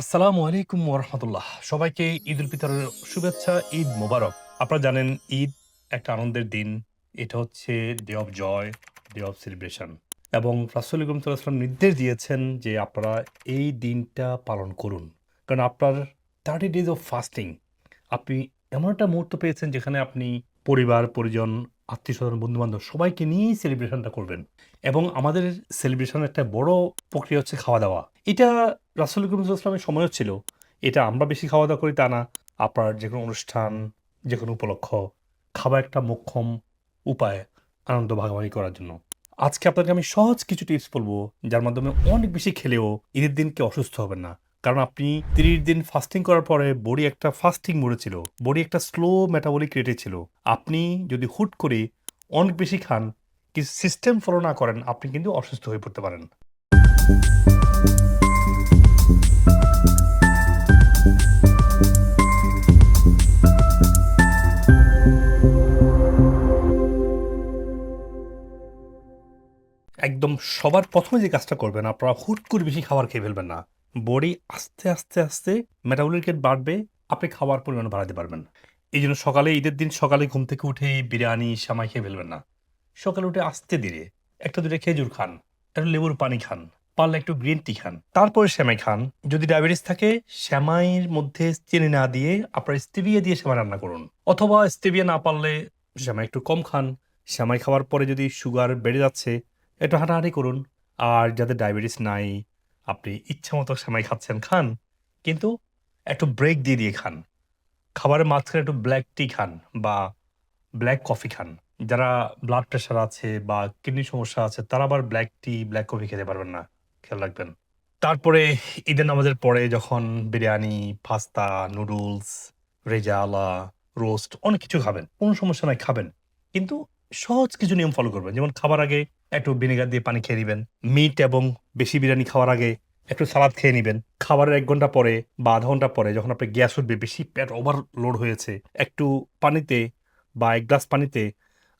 আসসালামু আলাইকুম ওরহমতুল্লাহ। সবাইকে ঈদ উল ফিতরের শুভেচ্ছা, ঈদ মোবারক। আপনারা জানেন ঈদ একটা আনন্দের দিন। এটা হচ্ছে day of joy, day of celebration. এবং রাসূল করিম সাল্লাল্লাহু আলাইহি ওয়াসাল্লাম নির্দেশ দিয়েছেন যে আপনারা এই দিনটা পালন করুন। কারণ আপনার 30 ডেজ অফ ফাস্টিং আপনি এমন একটা মুহূর্ত পেয়েছেন যেখানে আপনি পরিবার, পরিজন, আত্মীয়স্বজন, বন্ধু-বান্ধব সবাইকে নিয়েই সেলিব্রেশনটা করবেন। এবং আমাদের সেলিব্রেশনের একটা বড় প্রক্রিয়া হচ্ছে খাওয়া-দাওয়া। এটা রাসূল করিম সাল্লাল্লাহু আলাইহি ওয়াসাল্লামের সময়ও ছিল। এটা আমরা বেশি খাওয়া-দাওয়া করি তা না। আপনার যেকোনো অনুষ্ঠান, যেকোনো উপলক্ষ, খাবার একটা মোক্ষম উপায় আনন্দ ভাগাভাগি করার জন্য। আজকে আপনাকে আমি সহজ কিছু টিপস বলব, যার মাধ্যমে অনেক বেশি খেলেও ঈদের দিন কেউ অসুস্থ হবেন না। কারণ আপনি ৩০ দিন ফাস্টিং করার পরে বডি একটা ফাস্টিং মোডে ছিল। বডি একটা স্লো মেটাবলিক রেটে ছিল। আপনি যদি হুট করে অনেক বেশি খান, কিছু সিস্টেম ফলো না করেন, আপনি কিন্তু অসুস্থ হয়ে পড়তে পারেন। একদম সবার ১ম এ যে কাজটা করবেন, আপনারা হুট করে বেশি খাবার খেয়ে ফেলবেন না। বডি আস্তে, আস্তে মেটাবলিক রেট বাড়বে, আপনি খাওয়ার পরিমাণ বাড়াতে পারবেন। এইজন্য সকালে ঈদের দিন সকালে ঘুম থেকে উঠেই বিরিয়ানি, সেমাই খেয়ে ফেলবেন না। সকালে উঠে আস্তে ধীরে ১টা ২টা খেজুর খান, একটু লেবুর পানি খান, পারলে একটু গ্রিন টি খান। তারপরে সেমাই খান। যদি ডায়াবেটিস থাকে, সেমাইয়ের মধ্যে চিনি না দিয়ে আপনারা স্টেভিয়া দিয়ে সেমাই রান্না করুন। অথবা স্টেভিয়া না পারলে সেমাই একটু কম খান। সেমাই খাওয়ার পরে যদি সুগার বেড়ে যাচ্ছে, একটু হাঁটাহাঁটি করুন। আর যাদের ডায়াবেটিস নাই, আপনি ইচ্ছামতো সেমাই খাচ্ছেন, খান। কিন্তু একটু ব্রেক দিয়ে খান। খাবারের মাঝখানে একটু ব্ল্যাক টি খান বা ব্ল্যাক কফি খান। যারা ব্লাড প্রেশার আছে বা কিডনির সমস্যা আছে তারা আবার ব্ল্যাক টি, ব্ল্যাক কফি খেতে পারবেন না। খেয়াল রাখবেন। তারপরে ঈদের নামাজের পরে যখন biryani, pasta, noodles, rezala, roast অনেক কিছু খাবেন। কোন সমস্যা নাই, খাবেন। কিন্তু সহজ কিছু নিয়ম ফলো করবেন। যেমন খাবার আগে একটু ভিনেগার দিয়ে পানি খেয়ে নিবেন। মিট এবং বেশি বিরিয়ানি খাওয়ার আগে একটু সালাদ খেয়ে নিবেন। খাবারের ১ ঘন্টা পরে বা ০.৫ ঘন্টা পরে যখন আপনার গ্যাস উঠবে, বেশি পেট ওভারলোড হয়েছে, একটু পানিতে বা ১ গ্লাস পানিতে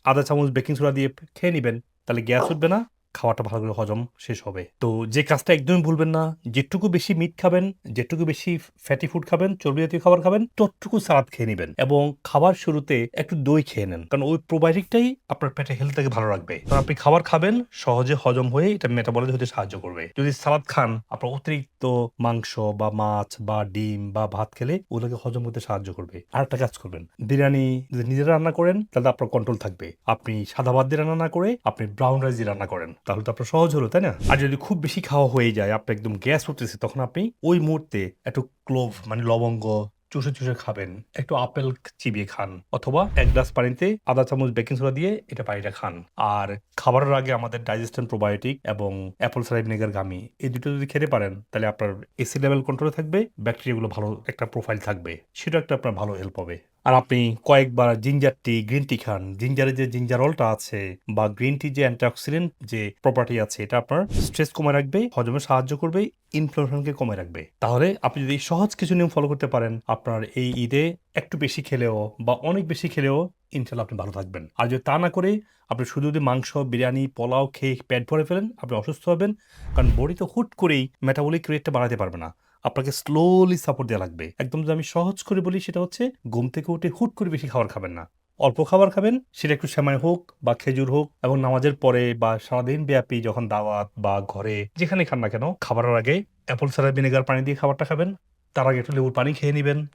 ০.৫ চামচ বেকিং সোডা দিয়ে খেয়ে নিবেন। তাহলে গ্যাস উঠবে না, খাওয়াটা ভালো করে হজম শেষ হবে। তো যে কাজটা একদমই ভুলবেন না, যেটুকু বেশি মিট খাবেন, যেটুকু বেশি ফ্যাটি ফুড খাবেন, চর্বি জাতীয় খাবার খাবেন, ততটুকু সালাদ খেয়ে নিবেন। এবং খাবার শুরুতে একটু দই খেয়ে নেন। কারণ ওই প্রোবায়োটিকটাই আপনার পেটের হেলথটাকে ভালো রাখবে। কারণ আপনি খাবার খাবেন, সহজে হজম হয়ে এটা মেটাবলিজম হতে সাহায্য করবে। যদি সালাদ খান, আপনার অতিরিক্ত মাংস বা মাছ বা ডিম বা ভাত খেলে ওগুলোকে হজম করতে সাহায্য করবে। আরেকটা কাজ করবেন, বিরিয়ানি যদি নিজেরা রান্না করেন তাহলে আপনার কন্ট্রোল থাকবে। আপনি সাদা ভাত দিয়ে রান্না না করে আপনি ব্রাউন রাইস দিয়ে রান্না করেন। তাহলে তো আপনার সহজ হলো, তাই না? আর যদি খুব বেশি খাওয়া হয়ে যায়, আপনার একদম গ্যাস উঠতেছে, তখন আপনি ওই মুহূর্তে একটু ক্লোভ মানে লবঙ্গ চুষে খাবেন। একটু আপেল চিবিয়ে খান। অথবা ১ গ্লাস পানিতে ০.৫ চামচ বেকিং সোডা দিয়ে এটা পানিটা খান। আর খাবারের আগে আমাদের ডাইজেস্টন প্রোবায়োটিক এবং অ্যাপল সাইডার ভিনেগার গামি এই দুটো যদি খেতে পারেন, তাহলে আপনার এসিড লেভেল কন্ট্রোলে থাকবে, ব্যাকটেরিয়াগুলো ভালো একটা প্রোফাইল থাকবে। সেটা একটা আপনার ভালো হেল্প হবে। আর আপনি কয়েকবার জিঞ্জার টি, গ্রিন টি খান। জিঞ্জারের যে জিঞ্জারলটা আছে বা গ্রিন টির যে অ্যান্টিঅক্সিডেন্ট যে প্রপার্টি আছে, এটা আপনার স্ট্রেস কমায় রাখবে, হজমে সাহায্য করবে, ইনফ্লামেশনকে কমায় রাখবে। তাহলে আপনি যদি সহজ কিছু নিয়ম ফলো করতে পারেন, আপনার এই ঈদে একটু বেশি খেলেও বা অনেক বেশি খেলেও ইনশাআল্লাহ আপনি ভালো থাকবেন। আর যদি তা না করে আপনি শুধু যদি মাংস, বিরিয়ানি, পোলাও খেয়ে পেট ভরে ফেলেন, আপনি অসুস্থ হবেন। কারণ বডি তো হুট করেই মেটাবলিক রেটটা বাড়াতে পারবে না। আপনাকে স্লোলি সাপোর্ট দেয়া লাগবে। একদম যদি আমি সহজ করে বলি, সেটা হচ্ছে ঘুম থেকে উঠে হুট করে বেশি খাবার খাবেন না। অল্প খাবার খাবেন, সেটা একটু সেমাই হোক বা খেজুর হোক, এবং নামাজের পরে বা সারাদিন ব্যাপী যখন দাওয়াত বা ঘরে যেখানে খান না কেন, খাবারের আগে অ্যাপল সাইডার ভিনেগার পানি দিয়ে খাবারটা খাবেন। তার আগে একটু লেবুর পানি খেয়ে নিবেন।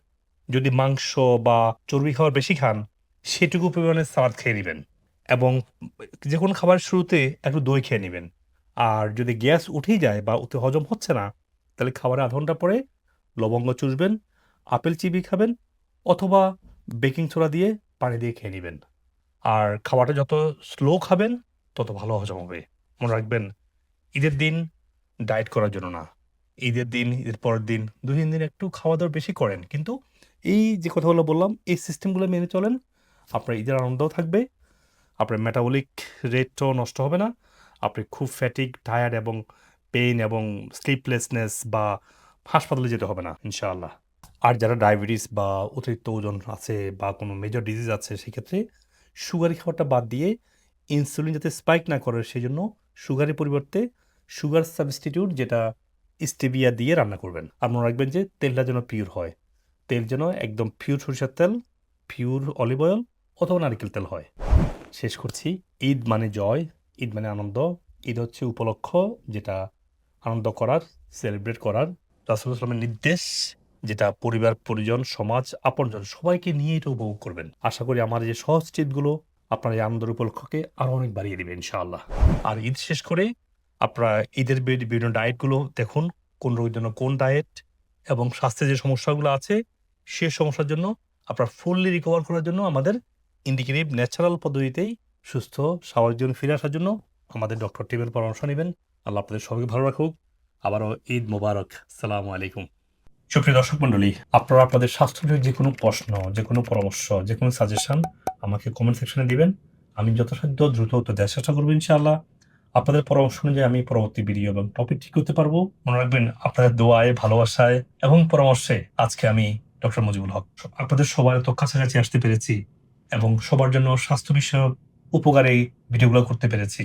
যদি মাংস বা চর্বি খাবার বেশি খান, সেটুকু পরিমাণে সালাদ খেয়ে নিবেন। এবং যেকোনো খাবারের শুরুতে একটু দই খেয়ে নিবেন। আর যদি গ্যাস উঠেই যায় বা ওতে হজম হচ্ছে না, তাহলে খাবারের ০.৫ ঘন্টা পরে লবঙ্গ চুষবেন, আপেল চিবিয়ে খাবেন, অথবা বেকিং সোডা দিয়ে পানি দিয়ে খেয়ে নিবেন। আর খাবারটা যত স্লো খাবেন, তত ভালো হজম হবে। মনে রাখবেন, ঈদের দিন ডায়েট করার জন্য না। ঈদের দিন, ঈদের পরের দিন ২-৩ দিন একটু খাওয়া-দাওয়া বেশি করেন। কিন্তু এই যে কথাগুলো বললাম, এই সিস্টেমগুলো মেনে চলেন, আপনার ঈদের আনন্দও থাকবে, আপনার মেটাবলিক রেটটাও নষ্ট হবে না। আপনি খুব ফ্যাটিগ, টায়ার্ড এবং পেইন এবং স্লিপলেসনেস বা হাসপাতালে যেতে হবে না ইনশাআল্লাহ। আর যারা ডায়াবেটিস বা অতিরিক্ত ওজন আছে বা কোনো মেজর ডিজিজ আছে, সেক্ষেত্রে সুগারি খাবারটা বাদ দিয়ে ইনসুলিন যাতে স্পাইক না করে, সেজন্য সুগারের পরিবর্তে সুগার সাবস্টিটিউট, যেটা স্টেভিয়া দিয়ে রান্না করবেন। আর মনে রাখবেন যে তেলটা যেন পিওর হয়, তেল যেন একদম পিওর সরিষার তেল, পিওর অলিভ অয়েল অথবা নারকেল তেল হয়। শেষ করছি, ঈদ মানে জয়, ঈদ মানে আনন্দ, ঈদ হচ্ছে উপলক্ষ যেটা আনন্দ করার, সেলিব্রেট করার। রাসূলুল্লাহ সাল্লাল্লাহু আলাইহি ওয়াসাল্লামের নির্দেশ যেটা পরিবার, পরিজন, সমাজ, আপনজন সবাইকে নিয়ে এটা উপভোগ করবেন। আশা করি আমার এই যে সহজ টিপসগুলো আপনার এই আনন্দের উপলক্ষকে আরো অনেক বাড়িয়ে দিবে ইনশাআল্লাহ। আর ঈদ শেষ করে আপনারা ঈদের বিভিন্ন ডায়েটগুলো দেখুন, কোন রোগের জন্য কোন ডায়েট, এবং স্বাস্থ্যের যে সমস্যাগুলো আছে সে সমস্যার জন্য আপনার ফুললি রিকভার করার জন্য আমাদের ইন্ডিকেটিভ ন্যাচারাল পদ্ধতিতেই সুস্থ স্বাভাবিক জীবনে ফিরে আসার জন্য আমাদের ডক্টর টিমের পরামর্শ নেবেন। আল্লাহ আপনাদের সবাইকে ভালো রাখুক। আবারও ঈদ মোবারক। আসসালামু আলাইকুম। সুপ্রিয় দর্শক মন্ডলী, আপনারা আপনাদের স্বাস্থ্য নিয়ে যে কোনো প্রশ্ন, যে কোনো পরামর্শ, যে কোনো সাজেশন আমাকে কমেন্ট সেকশনে দিবেন। আমি যথাসাধ্য দ্রুত উত্তর দেওয়ার চেষ্টা করবো ইনশাআল্লাহ। আপনাদের পরামর্শ অনুযায়ী আমি পরবর্তী ভিডিও এবং টপিক ঠিক করতে পারবো। মনে রাখবেন, আপনাদের দোয়ায়, ভালোবাসায় এবং পরামর্শে আজকে আমি ডক্টর মুজিবুল হক আপনাদের সবার এত কাছাকাছি আসতে পেরেছি এবং সবার জন্য স্বাস্থ্য বিষয়ক উপকারী ভিডিওগুলো করতে পেরেছি।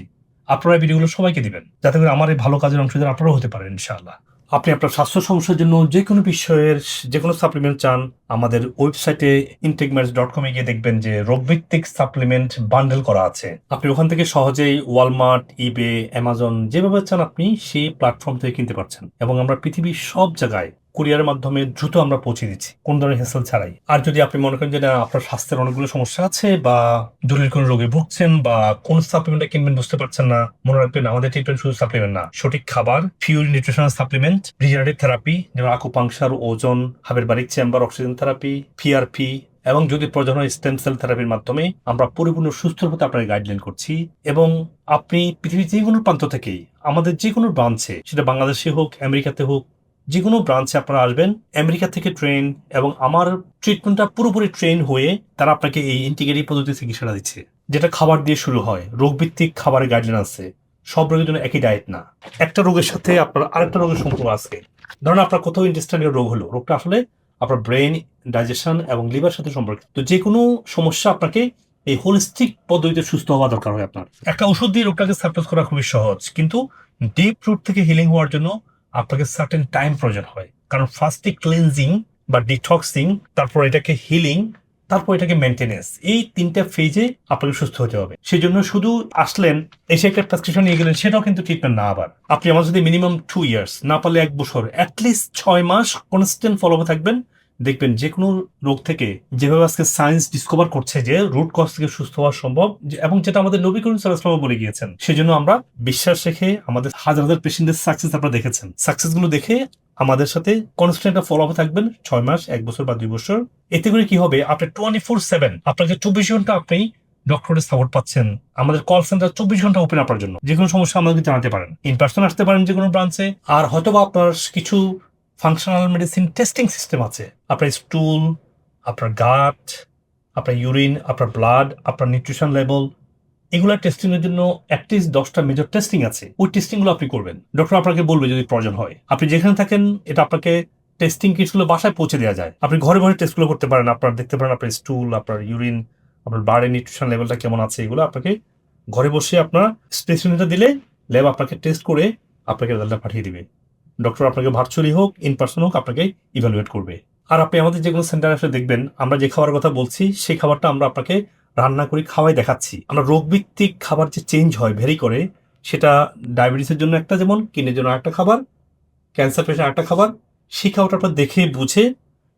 আপনারা এই ভিডিওগুলো সবাইকে দিবেন, যাতে করে আমার এই ভালো কাজের অংশীদার আপনারাও হতে পারেন ইনশাআল্লাহ। আপনি আপনার স্বাস্থ্য সমস্যার জন্য যে কোনো বিষয়ের যে কোনো সাপ্লিমেন্ট চান, আমাদের ওয়েবসাইটে intechmeds.com গিয়ে দেখবেন যে রোগভিত্তিক সাপ্লিমেন্ট বান্ডেল করা আছে। আপনি ওখান থেকে সহজেই ওয়ালমার্ট, ইবে, অ্যামাজন যেভাবে চান আপনি সেই প্ল্যাটফর্ম থেকে কিনতে পারছেন, এবং আমরা পৃথিবীর সব জায়গায় কুরিয়ারের মাধ্যমে দ্রুত আমরা পৌঁছে দিচ্ছি, কোন ধরনের হেসেল ছাড়াই। আর যদি আপনি মনে করেন যে না, আপনার স্বাস্থ্যের অনেকগুলো সমস্যা আছে বা জরুরি কোনো রোগে ভুগছেন বা কোন সাপ্লিমেন্টটা কিনবেন বুঝতে পারছেন না, মনে রাখবেন আমাদের ট্রিটমেন্ট শুধু সাপ্লিমেন্ট না, সঠিক খাবার, pure nutritional supplement, regenerative therapy যেমন আকুপাংশার, ওজন, hyperbaric chamber, oxygen therapy, PRP, এবং যদি প্রয়োজন হয় স্টেম সেল থেরাপির মাধ্যমে আমরা পরিপূর্ণ সুস্থ হতে আপনাকে গাইডলাইন করছি। এবং আপনি পৃথিবীর যে কোনো প্রান্ত থেকেই আমাদের যে কোনো ব্রাঞ্চে, সেটা বাংলাদেশে হোক, আমেরিকাতে হোক, যে কোনো ব্রাঞ্চে আপনারা আসবেন, আমেরিকা থেকে ট্রেন, এবং আমার ট্রিটমেন্টটা পুরোপুরি ট্রেন হয়ে তারা আপনাকে এই ইন্টিগ্রেটিভ পদ্ধতি চিকিৎসাটা দিচ্ছে, যেটা খাবার দিয়ে শুরু হয়। রোগভিত্তিক খাবারের গাইডলাইন আছে, সব রোগের জন্য একই ডায়েট না, একটা রোগের সাথে আপনার আরেকটা রোগের সম্পর্ক আছে। ধরুন আপনার কোথাও ইন্টেস্টাইনাল রোগ হলো, রোগটা আসলে আপনার ব্রেন, ডাইজেশন এবং লিভার সাথে সম্পর্কিত। তো যে কোনো সমস্যা আপনাকে এই হোলিস্টিক পদ্ধতিতে সুস্থ হওয়া দরকার হয়। আপনার একটা ওষুধ দিয়ে রোগটাকে সাপ্রেস করা খুবই সহজ, কিন্তু ডিপ রুট থেকে হিলিং হওয়ার জন্য আপনাকে সার্টেন টাইম প্রয়োজন হয়। কারণ ফার্স্টে ক্লিনজিং বা ডিটক্সিং, তারপর এটাকে হিলিং, তারপর এটাকে মেনটেনেন্স, এই তিনটা ফেজে আপনাকে সুস্থ হতে হবে। সেই জন্য শুধু আসলেন, এসে একটা প্রেসক্রিপশন নিয়ে গেলেন, সেটাও কিন্তু ট্রিটমেন্ট না। আবার আপনি আমার যদি মিনিমাম 2 ইয়ার্স, না পারলে 1 বছর, অ্যাটলিস্ট 6 মাস কনস্ট্যান্ট ফলো আপ থাকবেন, দেখবেন যে কোনো রোগ থেকে যেভাবে আজকে সায়েন্স ডিসকভার করছে যে রুট কজ থেকে সুস্থ হওয়া সম্ভব, এবং যেটা আমাদের নবী করিম সাল্লাল্লাহু আলাইহি ওয়াসাল্লাম বলে গিয়েছেন। সেজন্য আমরা বিশ্বাস রেখে আমাদের হাজার হাজার পেশেন্টের সাকসেস আপনারা দেখেছেন, সাকসেসগুলো দেখে আমাদের সাথে কনস্ট্যান্ট ফলো আপ থাকবেন 6 মাস, 1 বছর বা 2 বছর। এতে করে কি হবে, আপনি 24/7 আপনাকে 24 ঘন্টা আপনি ডক্টরের সাপোর্ট পাচ্ছেন। আমাদের কল সেন্টার 24 ঘন্টা ওপেন আপনার জন্য। যে কোনো সমস্যা আমাদেরকে জানাতে পারেন, ইন পার্সন আসতে পারেন যে কোনো ব্রাঞ্চে। আর হয়তো বা আপনার কিছু ফাংশনাল মেডিসিন টেস্টিং সিস্টেম আছে, আপনার স্টুল, আপনার গাট, আপনার ইউরিন, আপনার ব্লাড, আপনার নিউট্রিশন লেভেল, এগুলা টেস্টিং এর জন্য অ্যাটলিস্ট 10টা মেজর টেস্টিং আছে। ওই টেস্টিং গুলো আপনি করবেন, ডক্টর আপনাকে বলবে যদি প্রয়োজন হয়। আপনি যেখানে থাকেন এটা আপনাকে টেস্টিং কিটস গুলো বাসায় পৌঁছে দেওয়া যায়। আপনি ঘরে ঘরে টেস্ট গুলো করতে পারেন, আপনার দেখতে পারেন আপনার স্টুল, আপনার ইউরিন, আপনার ব্লাডের নিউট্রিশন লেভেলটা কেমন আছে, এগুলো আপনাকে ঘরে বসে আপনার স্পেসিমেনটা দিলে ল্যাব আপনাকে টেস্ট করে আপনাকে রেজাল্টটা পাঠিয়ে দিবে। ডক্টর আপনাকে ভার্চুয়ালি হোক, ইন পার্সন হোক, আপনাকে ইভ্যালুয়েট করবে। আর আপনি আমাদের যে কোনো সেন্টারে এসে দেখবেন আমরা যে খাবারের কথা বলছি সেই খাবারটা আমরা আপনাকে রান্না করে খাওয়াই দেখাচ্ছি। আমরা রোগভিত্তিক খাবার যে চেঞ্জ হয়, ভেরি করে, সেটা ডায়াবেটিসের জন্য একটা, যেমন কিডনির জন্য একটা খাবার, ক্যান্সার পেশেন্ট একটা খাবার, সেই খাবারটা আপনার দেখে বুঝে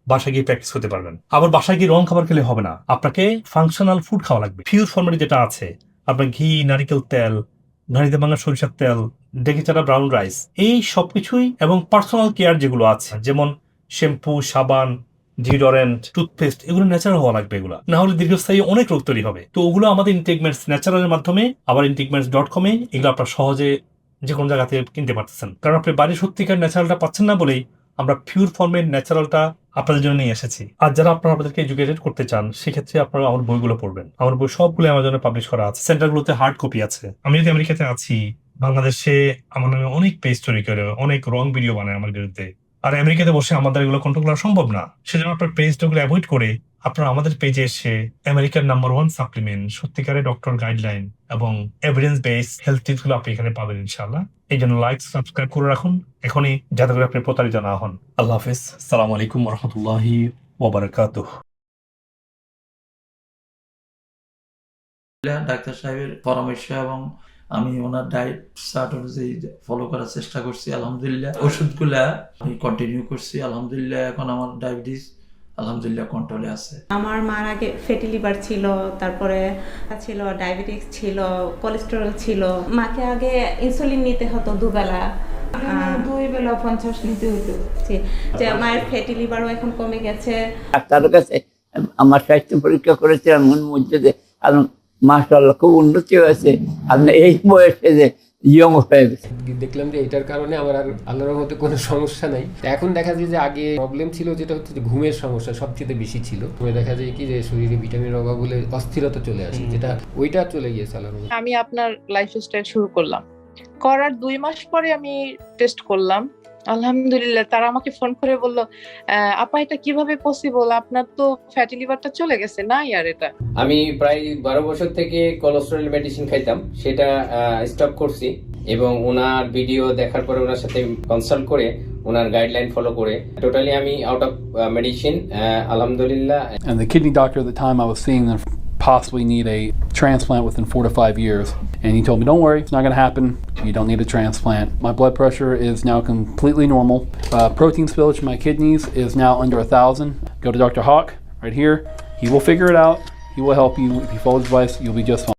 বাসায় গিয়ে প্র্যাকটিস করতে পারবেন। আবার বাসায় গিয়ে রং খাবার খেলে হবে না, আপনাকে ফাংশনাল ফুড খাওয়া লাগবে। পিওর ফর্মেটে যেটা আছে, আপনার ঘি, নারিকেল তেল, ঘানিতে ভাঙা সরিষার তেল, ডেকে চাটা ব্রাউন রাইস, এই সবকিছুই, এবং পার্সোনাল কেয়ার যেগুলো আছে, যেমন শ্যাম্পু, সাবান, ডিওডোরেন্ট, টুথপেস্ট, এগুলো ন্যাচারাল হওয়া লাগবে। এগুলো না হলে দীর্ঘস্থায়ী অনেক রোগ তৈরি হবে। তো ওগুলো আমাদের ইন্টিগ্রেটস ন্যাচারালের মাধ্যমে, আবার intechmeds.com এগুলো আপনার সহজে যে কোনো জায়গা থেকে কিনতে পারতেছেন। কারণ আপনি বাড়ির সত্যিকার ন্যাচারালটা পাচ্ছেন না বলেই আমরা পিওর ফর্মের ন্যাচারালটা আপনাদের জন্য নিয়ে এসেছি। আর যারা আপনারা আমাদেরকে এডুকেটেড করতে চান, সেক্ষেত্রে আপনারা আমার বইগুলো পড়বেন। আমার বই সবগুলো অ্যামাজনে পাবলিশ করা আছে, সেন্টারগুলোতে হার্ড কপি আছে। আমি যদি আমেরিকাতে আছি, বাংলাদেশে আমার নামে অনেক পেজ তৈরি করে অনেক রং ভিডিও বানায় আমার বিরুদ্ধে। আর আমেরিকাতে বসে আমাদের এগুলো কন্ট্রোল করা সম্ভব না। সেজন্য আপনার পেজটাগুলো অ্যাভয়েড করে আপনারা আমাদের পেজে এসে আমেরিকার নাম্বার 1 সাপ্লিমেন্ট, সত্যিকারের ডক্টর গাইডলাইন এবং এভিডেন্স বেস হেলথ টিপস গুলো আপনি এখানে পাবেন ইনশাআল্লাহ। এই জন্য লাইক সাবস্ক্রাইব করে রাখুন এখনই, যাতে করে আপনি প্রতারিত না হন। আল্লাহ হাফেজ। আসসালামু আলাইকুম ওয়া রাহমাতুল্লাহি ওয়া বারাকাতুহু। ডাক্তার সাহেবের পরামর্শ এবং আমি ওনার ডায়েট চার্ট অনুযায়ী ফলো করার চেষ্টা করছি। আলহামদুলিল্লাহ ওষুধগুলা আমি কন্টিনিউ করছি। আলহামদুলিল্লাহ এখন আমার ডায়াবেটিস আলহামদুলিল্লাহ কন্ট্রোলে আছে। আমার মার আগে ফ্যাটি লিভার ছিল, তারপরে ছিল ডায়াবেটিস ছিল, কোলেস্টেরল ছিল। মাকে আগে ইনসুলিন নিতে হতো দুবেলা, 2 বেলা 50 নিতে হতো। যে মায়ের ফ্যাটি লিভারও এখন কমে গেছে। ডাক্তারের কাছে আমার স্বাস্থ্য পরীক্ষা করেছিলাম মধ্যে মাশাআল্লাহ খুব উন্নতি হয়েছে। আপনি এই বয়সে যে ইয়ং হয়ে গেছে, দেখলাম যে এটার কারণে আমার আর আল্লাহর মধ্যে কোনো সমস্যা নাই। এখন দেখা যায় যে আগে প্রবলেম ছিল যেটা হচ্ছে যে ঘুমের সমস্যা সবচেয়ে বেশি ছিল। দেখা যায় কি যে শরীরে ভিটামিনের অভাব হলে অস্থিরতা চলে আসে, যেটা ওইটা চলে গিয়েছে আল্লাহর মধ্যে। আমি আপনার লাইফস্টাইল শুরু করলাম, করার 2 মাস পরে আমি টেস্ট করলাম। আলহামদুলিল্লাহ তারা আমাকে ফোন করে বলল, আপা এটা কিভাবে পসিবল, আপনার তো ফ্যাটি লিভারটা চলে গেছে না ইয়ার। এটা আমি প্রায় 12 বছর থেকে কোলেস্টেরল মেডিসিন খাইতাম, সেটা স্টপ করছি এবং ওনার ভিডিও দেখার পরে ওনার সাথে কনসাল্ট করে ওনার গাইডলাইন ফলো করে টোটালি আমি আউট অফ মেডিসিন আলহামদুলিল্লাহ। And the kidney doctor at the time, I was seeing them possibly need a transplant within 4 to 5 years. And he told me, don't worry, it's not going to happen. You don't need a transplant. My blood pressure is now completely normal. Protein spillage in my kidneys is now under 1,000. Go to Dr. Hawk right here. He will figure it out. He will help you. If you follow his advice, you'll be just fine.